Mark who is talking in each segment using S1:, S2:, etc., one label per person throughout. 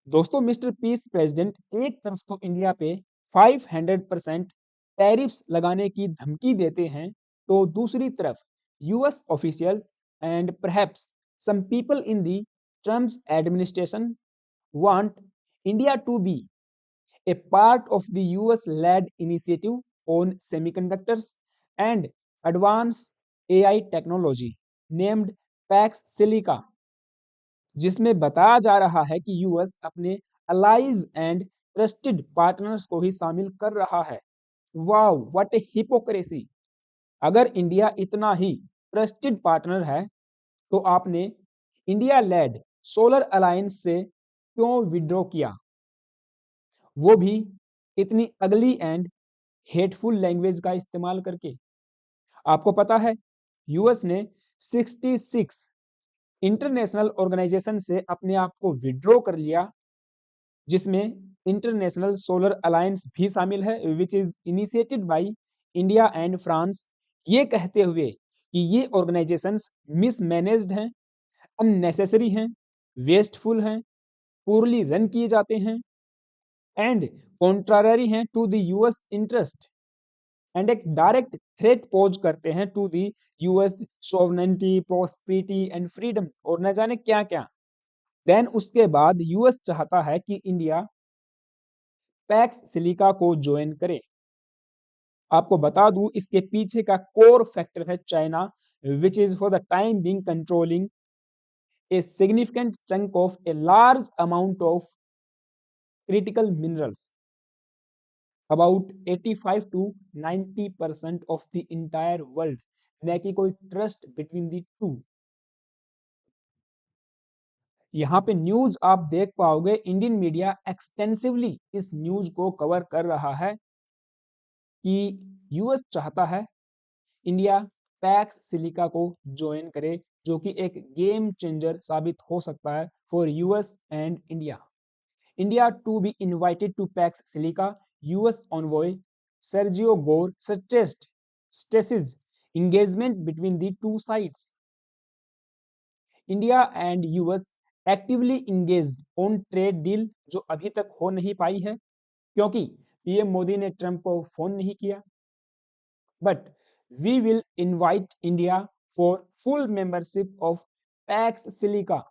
S1: दोस्तों mister piece president एक तरफ तो इंडिया पे 500% टैरिफ्स लगाने की धमकी देते हैं, तो दूसरी तरफ US officials and perhaps some people in the Trump's administration want India to be a part of the US-led initiative on semiconductors and advanced AI technology named Pax Silica, जिसमें बताया जा रहा है कि यूएस अपने अलाइज एंड ट्रस्टेड पार्टनर्स को ही शामिल कर रहा है। Wow, what A hypocrisy! अगर इंडिया इतना ही ट्रस्टेड पार्टनर है, तो आपने इंडिया लेड सोलर अलायंस से क्यों विड्रॉ किया, वो भी इतनी अगली एंड हेटफुल लैंग्वेज का इस्तेमाल करके। आपको पता है यूएस ने 66 इंटरनेशनल ऑर्गेनाइजेशन से अपने आप को विड्रॉ कर लिया, जिसमें इंटरनेशनल सोलर अलायंस भी शामिल है, which is initiated by India and France, ये कहते हुए कि ये ऑर्गेनाइजेशंस मिसमैनेज्ड हैं, अननेसेसरी हैं, वेस्टफुल हैं, पूरली रन किए जाते हैं एंड कॉन्ट्रारी हैं to the US interest and एक डायरेक्ट थ्रेट पोज करते हैं to the US sovereignty, prosperity and freedom और न जाने क्या क्या। देन उसके बाद यूएस चाहता है कि इंडिया पैक्स सिलिका को ज्वाइन करे। आपको बता दूं इसके पीछे का कोर फैक्टर है China, which is for the time being controlling a significant chunk of a large amount of critical minerals, about 85 to 90% of the entire world, न कि कोई ट्रस्ट बिटवीन द टू। यहाँ पे न्यूज आप देख पाओगे, Indian media extensively इस news को कवर कर रहा है कि यूएस चाहता है इंडिया पैक्स सिलिका को ज्वाइन करे, जो कि एक गेम चेंजर साबित हो सकता है for US and India. India to be invited to Pax Silica, US envoy Sergio Gor stresses engagement between the two sides. India and US actively engaged on trade deal, जो अभी तक हो नहीं पाई है क्योंकि पीएम मोदी ने ट्रंप को phone नहीं किया। But we will invite India for full membership of Pax Silica.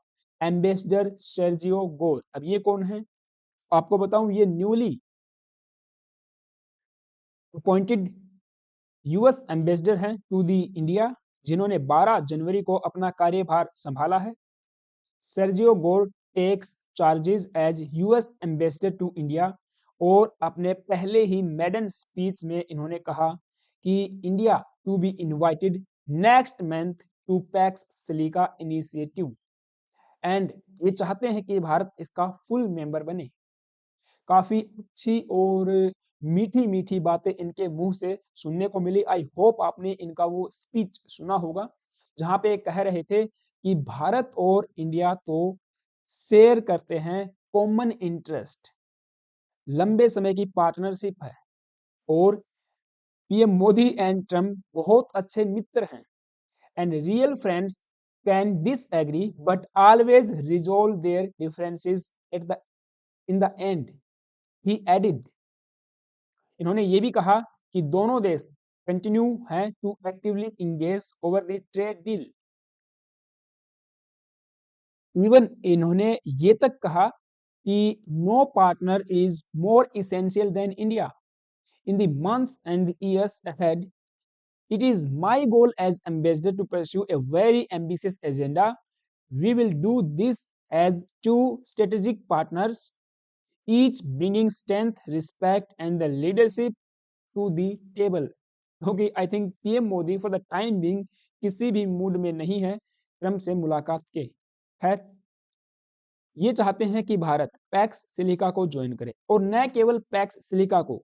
S1: Ambassador Sergio Gor, अब ये कौन है आपको बताऊं, ये न्यूली अपॉइंटेड यूएस एम्बेसडर हैं टू दी इंडिया, जिन्होंने 12 जनवरी को अपना कार्यभार संभाला है। Sergio Gor takes charges as US ambassador to India, और अपने पहले ही मेडन स्पीच में इन्होंने कहा कि India to be invited next month to Pax Silica initiative, and ये चाहते हैं कि भारत इसका फुल मेंबर बने। काफी अच्छी और मीठी मीठी बातें इनके मुंह से सुनने को मिली। आई होप आपने इनका वो स्पीच सुना होगा, जहां पे कह रहे थे कि भारत और इंडिया तो शेयर करते हैं कॉमन इंटरेस्ट, लंबे समय की पार्टनरशिप है, और पीएम मोदी एंड ट्रम्प बहुत अच्छे मित्र हैं, and real friends can disagree but always resolve their differences at the in the end, he added. इन्होंने ये भी कहा कि दोनों देश कंटिन्यू हैं to actively engage over the trade deal. Even इन्होंने ये तक कहा कि no partner is more essential than India in the months and years ahead. It is my goal as ambassador to pursue a very ambitious agenda. We will do this as two strategic partners, each bringing strength, respect and the leadership to the table। क्योंकि I think PM Modi for the time being किसी भी mood में नहीं है Trump से मुलाकात के। खैर, ये चाहते हैं कि भारत पैक्स सिलिका को ज्वाइन करे, और न केवल पैक्स सिलिका को,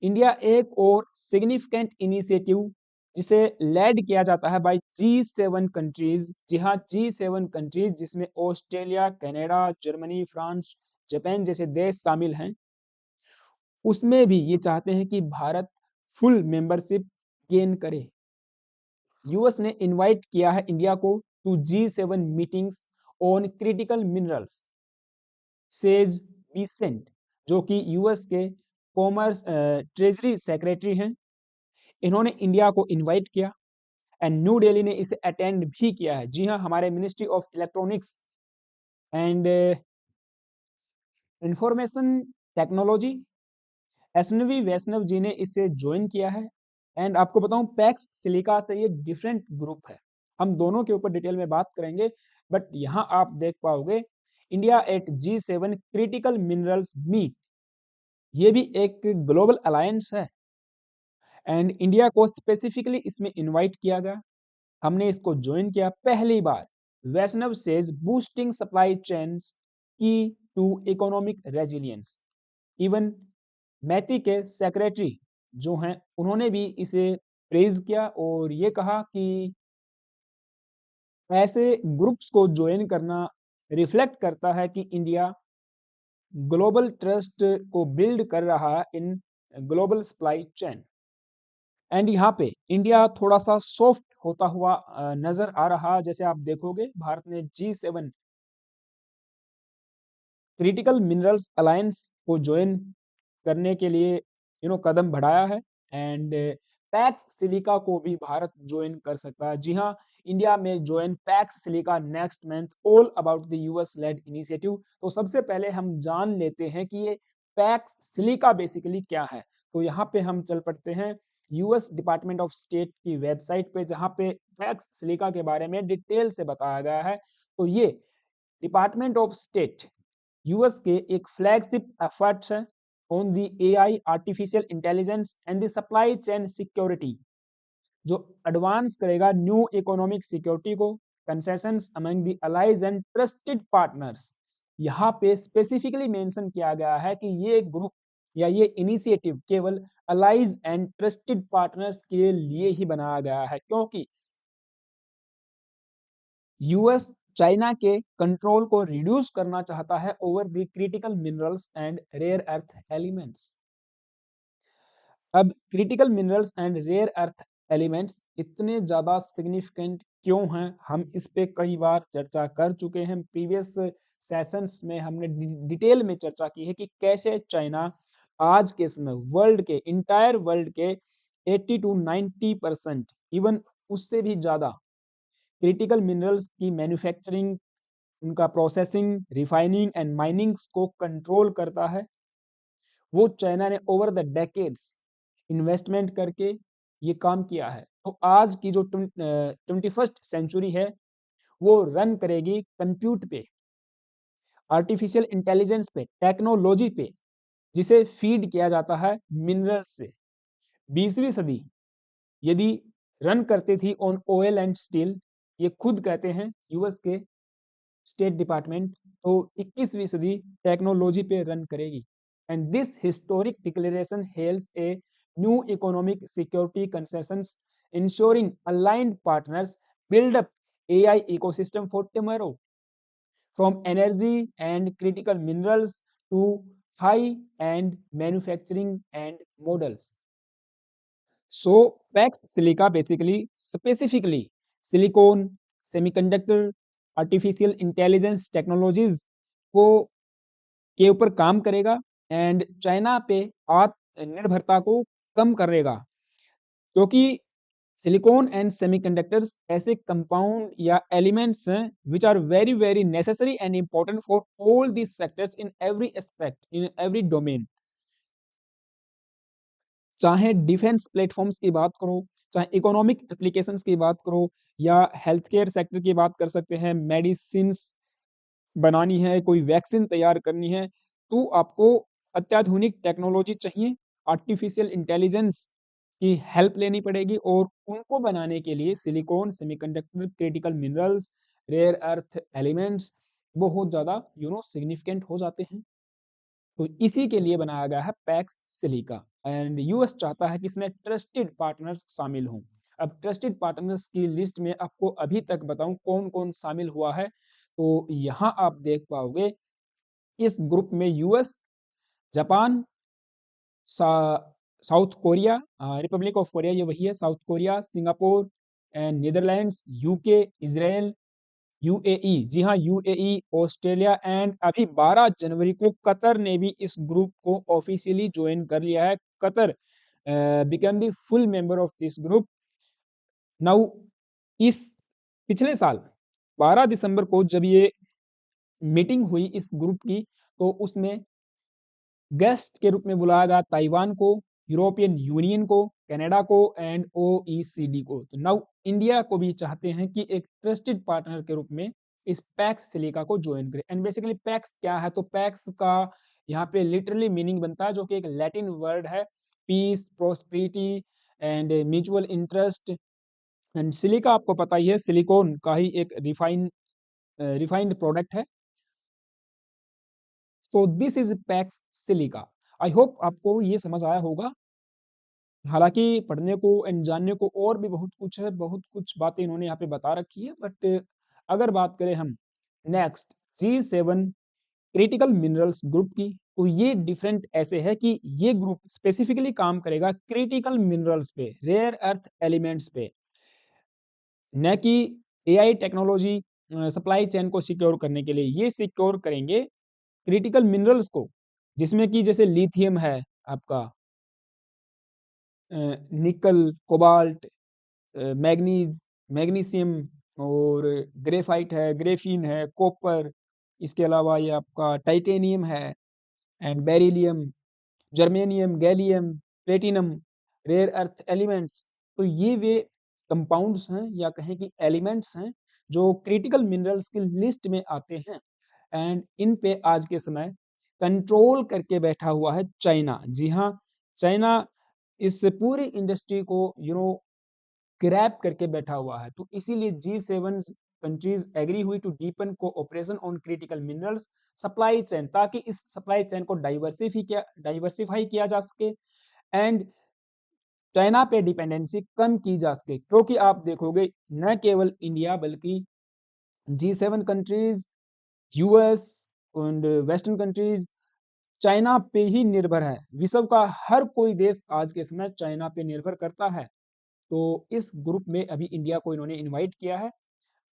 S1: इंडिया एक और सिग्निफिकेंट इनिशिएटिव जिसे लेड किया जाता है बाय G7 कंट्रीज। जी हाँ, G7 कंट्रीज, जिसमें Australia, Canada, Germany, France, Japan जैसे देश शामिल हैं, उसमें भी ये चाहते हैं कि भारत फुल मेंबरशिप गेन करे। यूएस ने इनवाइट किया है इंडिया को to G7 meetings on critical minerals. Says Bessent, जो कि यूएस के कॉमर्स ट्रेजरी सेक्रेटरी हैं। इन्होंने इंडिया को इनवाइट किया एंड न्यू दिल्ली ने इसे अटेंड भी किया है। जी हाँ, हमारे Ministry of Electronics and Information Technology Ashwini Vaishnaw ji ने इसे ज्वाइन किया है। एंड आपको बताऊं, पैक्स सिलिका से ये डिफरेंट ग्रुप है। हम दोनों के ऊपर डिटेल में बात करेंगे, बट यहाँ आप देख पाओगे India at G7 critical minerals meet, ये भी एक ग्लोबल अलायंस है एंड इंडिया को स्पेसिफिकली इसमें इनवाइट किया गया। हमने इसको ज्वाइन किया पहली बार। Vaishnaw says boosting supply chains key to economic resilience. Even MeitY के सेक्रेटरी जो हैं उन्होंने भी इसे प्रेज किया और ये कहा कि ऐसे ग्रुप्स को ज्वाइन करना रिफ्लेक्ट करता है कि इंडिया ग्लोबल ट्रस्ट को बिल्ड कर रहा है in global supply chain. And यहाँ पे इंडिया थोड़ा सा सॉफ्ट होता हुआ नजर आ रहा। जैसे आप देखोगे भारत ने G7 क्रिटिकल मिनरल्स अलायंस को ज्वाइन करने के लिए कदम बढ़ाया है एंड पैक्स सिलिका को भी भारत ज्वाइन कर सकता है। जी हाँ, इंडिया में join PACS silica next month, all about the US led initiative. तो सबसे पहले हम जान लेते हैं कि ये पैक्स सिलिका बेसिकली क्या है। तो यहाँ पे हम चल पड़ते हैं यूएस डिपार्टमेंट ऑफ स्टेट की वेबसाइट पे, जहाँ पे पैक्स सिलिका के बारे में डिटेल से बताया गया है। तो ये डिपार्टमेंट ऑफ स्टेट यूएस के एक फ्लैगशिप एफर्ट्स है on the AI, artificial intelligence and the supply chain security, जो एडवांस करेगा न्यू इकोनॉमिक सिक्योरिटी को, concessions among the allies and trusted partners. यहाँ पे स्पेसिफिकली मेंशन किया गया है कि ये ग्रुप या ये इनिशिएटिव केवल अलाइज एंड ट्रस्टेड पार्टनर्स के लिए ही बनाया गया है, क्योंकि यूएस चाइना के कंट्रोल को रिड्यूस करना चाहता है over the critical minerals and rare earth elements. अब critical minerals and rare earth elements इतने ज़्यादा सिग्निफिकेंट क्यों हैं, हम इस पे कई बार चर्चा कर चुके हैं। प्रीवियस सेशंस में हमने डिटेल में चर्चा की है कि कैसे चाइना आज के समय वर्ल्ड के, इंटायर वर्ल्ड के 80 to 90%, इवन उससे भी ज़्यादा क्रिटिकल मिनरल्स की मैन्युफैक्चरिंग, उनका प्रोसेसिंग, रिफाइनिंग एंड माइनिंग्स को कंट्रोल करता है। वो चाइना ने ओवर द डेकेड्स इन्वेस्टमेंट करके ये काम किया है। तो आज की जो 21st सेंचुरी है वो रन करेगी कंप्यूट पे, आर्टिफिशियल इंटेलिजेंस पे, टेक्नोलॉजी पे, जिसे फीड किया जाता है मिनरल से। 20वीं सदी यदि रन करती थी ऑन ऑयल एंड स्टील, ये खुद कहते हैं यूएस के स्टेट डिपार्टमेंट, तो 21वीं सदी टेक्नोलॉजी पे रन करेगी। And this historic declaration hails a new economic security concessions ensuring aligned partners build up AI ecosystem for tomorrow, from energy and critical minerals to high-end manufacturing and models. So PAX Silica basically specifically silicon, semiconductor, artificial intelligence technologies को के ऊपर काम करेगा and China पे आत्मनिर्भरता को कम करेगा, क्योंकि सिलिकॉन एंड सेमीकंडक्टर्स ऐसे कंपाउंड या एलिमेंट्स हैं which are very very necessary and important for all these sectors in every aspect, in every domain. चाहे डिफेंस प्लेटफॉर्म्स की बात करो, चाहे इकोनॉमिक एप्लीकेशंस की बात करो, या हेल्थ केयर सेक्टर की बात कर सकते हैं, मेडिसिन बनानी है, कोई वैक्सीन तैयार करनी है, तो आपको अत्याधुनिक टेक्नोलॉजी चाहिए, आर्टिफिशियल इंटेलिजेंस की हेल्प लेनी पड़ेगी और उनको बनाने के लिए silicon, semiconductor, critical minerals, rare earth elements बहुत ज़्यादा सिग्निफिकेंट हो जाते हैं। तो इसी के लिए बनाया गया है पैक्स सिलिका एंड यूएस चाहता है कि इसमें ट्रस्टेड पार्टनर्स शामिल हों। अब ट्रस्टेड पार्टनर्स की लिस्ट में आपको अभी तक बताऊं कौन कौन शामिल हुआ है, तो यहाँ आप देख पाओगे इस ग्रुप में US, Japan, South Korea, Republic of Korea ये वही है, South Korea, Singapore and Netherlands, UK, Israel, UAE, जी हाँ, यूएई, ऑस्ट्रेलिया एंड अभी 12 जनवरी को कतर ने भी इस ग्रुप को ऑफिशियली ज्वाइन कर लिया है। Qatar become the full member of this group now. इस पिछले साल 12 दिसंबर को जब ये मीटिंग हुई इस ग्रुप की, तो उसमें गेस्ट के रूप में बुलाया गया ताइवान को, यूरोपियन यूनियन को, कनाडा को एंड ओईसीडी को। तो नाउ इंडिया को भी चाहते हैं कि एक ट्रस्टेड पार्टनर के रूप में इस पैक्स सिलिका को ज्वाइन करें। एंड बेसिकली पैक्स क्या है, तो पैक्स का यहाँ पे लिटरली मीनिंग बनता है, जो कि एक लैटिन वर्ड है, peace, prosperity and mutual interest. And silica आपको पता ही है, सिलिकॉन का ही एक रिफाइंड प्रोडक्ट है। So this is PACS silica. I hope आपको ये समझ आया होगा। हालांकि पढ़ने को एंड जानने को और भी बहुत कुछ है, बहुत कुछ बातें इन्होंने यहाँ पे बता रखी है, बट अगर बात करें हम next G7 critical minerals group की, तो ये डिफरेंट ऐसे है कि ये ग्रुप स्पेसिफिकली काम करेगा क्रिटिकल मिनरल्स पे, रेयर अर्थ एलिमेंट्स पे, न कि एआई टेक्नोलॉजी सप्लाई चेन को सिक्योर करने के लिए। ये सिक्योर करेंगे क्रिटिकल मिनरल्स को, जिसमें कि जैसे लिथियम है आपका, निकल, कोबाल्ट, मैग्नीज, मैग्नीशियम और ग्रेफाइट है, ग्रेफीन है, कॉपर, इसके अलावा ये आपका टाइटेनियम है and beryllium, germanium, gallium, platinum, rare earth elements. तो ये वे कंपाउंड्स हैं या कहें कि एलिमेंट्स हैं जो क्रिटिकल मिनरल्स की लिस्ट में आते हैं। एंड इन पे आज के समय कंट्रोल करके बैठा हुआ है चाइना। जी हाँ, चाइना इस पूरी इंडस्ट्री को ग्रैब करके बैठा हुआ है। तो इसीलिए G7 कंट्रीज एग्री हुई to deepen cooperation on critical minerals supply chain, ताकि इस सप्लाई चेन को डाइवर्सिफाई किया जा सके एंड चाइना पे डिपेंडेंसी कम की जा सके। क्योंकि आप देखोगे न केवल इंडिया बल्कि G7 countries, US and western countries China पे ही निर्भर है। विश्व का हर कोई देश आज के समय चाइना पे निर्भर करता है। तो इस ग्रुप में अभी इंडिया को इन्होंने इनवाइट किया है।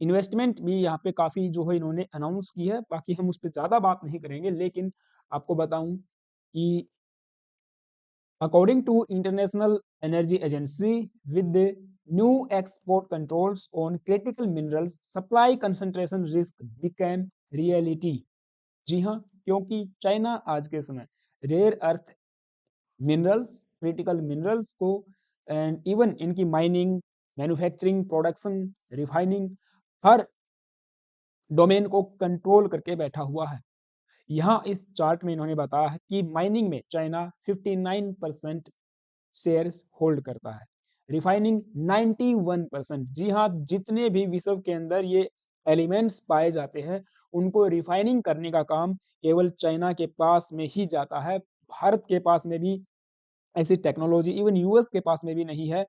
S1: इन्वेस्टमेंट भी यहाँ पे काफ़ी जो है इन्होंने अनाउंस की है। बाकी हम उस पर ज़्यादा बात नहीं करेंगे, लेकिन आपको बताऊं कि according to International Energy Agency, with the new export controls on critical minerals, supply concentration risk became reality. जी हाँ, क्योंकि चाइना आज के समय rare earth minerals, critical minerals को एंड इवन इनकी माइनिंग, मैन्युफैक्चरिंग, प्रोडक्शन, रिफाइनिंग, हर डोमेन को कंट्रोल करके बैठा हुआ है। यहाँ इस चार्ट में इन्होंने बताया है कि माइनिंग में चाइना 59% शेयर्स होल्ड करता है, रिफाइनिंग 91%। जी हाँ, जितने भी विश्व के अंदर ये एलिमेंट्स पाए जाते हैं उनको रिफाइनिंग करने का काम केवल चाइना के पास में ही जाता है। भारत के पास में भी ऐसी टेक्नोलॉजी, इवन यूएस के पास में भी नहीं है।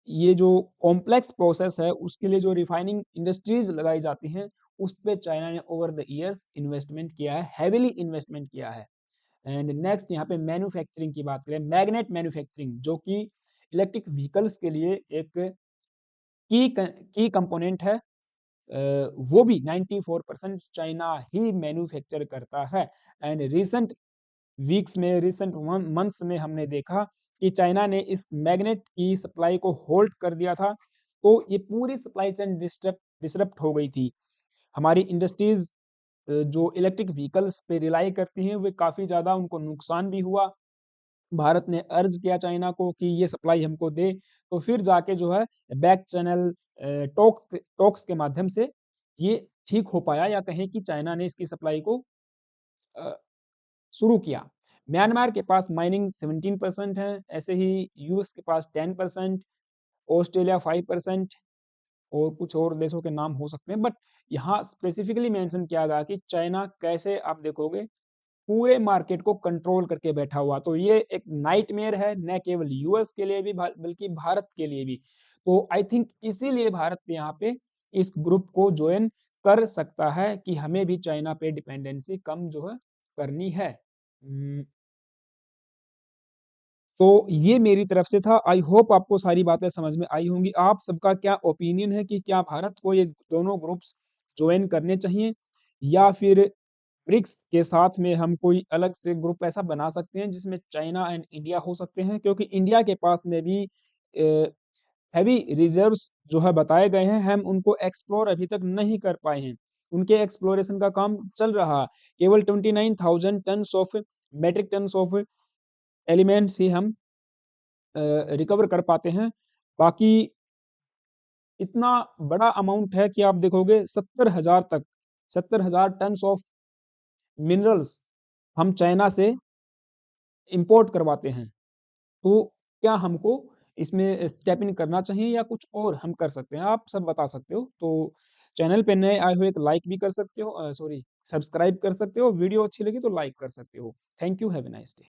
S1: ये जो कॉम्प्लेक्स प्रोसेस है उसके लिए जो रिफाइनिंग इंडस्ट्रीज लगाई जाती हैं, उस पे चाइना ने ओवर द ईयर्स इन्वेस्टमेंट किया है, हैवीली इन्वेस्टमेंट किया है। एंड नेक्स्ट यहाँ पे मैन्युफैक्चरिंग की बात करें, मैग्नेट मैन्युफैक्चरिंग, जो कि इलेक्ट्रिक व्हीकल्स के लिए एक की कंपोनेंट है, वो भी 94% चाइना ही मैन्युफैक्चर करता है। एंड रिसेंट वीक्स में, रिसेंट मंथ्स में हमने देखा कि चाइना ने इस मैग्नेट की सप्लाई को होल्ड कर दिया था। तो ये पूरी सप्लाई चेन डिसरप्ट हो गई थी। हमारी इंडस्ट्रीज जो इलेक्ट्रिक व्हीकल्स पे रिलाई करती हैं, वे काफ़ी ज़्यादा उनको नुकसान भी हुआ। भारत ने अर्ज किया चाइना को कि ये सप्लाई हमको दे, तो फिर जाके जो है बैक चैनल टॉक्स टॉक्स के माध्यम से ये ठीक हो पाया, या कहें कि चाइना ने इसकी सप्लाई को शुरू किया। म्यांमार के पास माइनिंग 17% है, ऐसे ही यूएस के पास 10%, ऑस्ट्रेलिया 5% और कुछ और देशों के नाम हो सकते हैं। बट यहाँ स्पेसिफिकली मेंशन किया गया कि चाइना कैसे, आप देखोगे, पूरे मार्केट को कंट्रोल करके बैठा हुआ। तो ये एक नाइटमेयर है, न केवल यूएस के लिए भी बल्कि भारत के लिए भी। तो आई थिंक इसीलिए भारत यहाँ पे इस ग्रुप को ज्वाइन कर सकता है कि हमें भी चाइना पे डिपेंडेंसी कम जो है करनी है। तो ये मेरी तरफ से था। आई होप आपको सारी बातें समझ में आई होंगी। आप सबका क्या ओपिनियन है कि क्या भारत को ये दोनों ग्रुप्स जॉइन करने चाहिए या फिर ब्रिक्स के साथ में हम कोई अलग से ग्रुप ऐसा बना सकते हैं जिसमें चाइना एंड इंडिया हो सकते हैं क्योंकि इंडिया के पास में भी हैवी रिजर्व्स जो है बताए गए हैं, हम उनको एक्सप्लोर अभी तक नहीं कर पाए हैं। उनके एक्सप्लोरेशन का काम चल रहा है। केवल 29,000 tons of metric tons of elements ही हम रिकवर कर पाते हैं। बाकी इतना बड़ा अमाउंट है कि आप देखोगे 70,000 टन्स ऑफ मिनरल्स हम चाइना से इंपोर्ट करवाते हैं। तो क्या हमको इसमें स्टेप इन करना चाहिए या कुछ और हम कर सकते हैं? आप सब बता सकते हो। तो चैनल पे नए आए हो एक लाइक भी कर सकते हो, सॉरी, सब्सक्राइब कर सकते हो। वीडियो अच्छी लगी तो लाइक कर सकते हो। Thank you, have a nice day.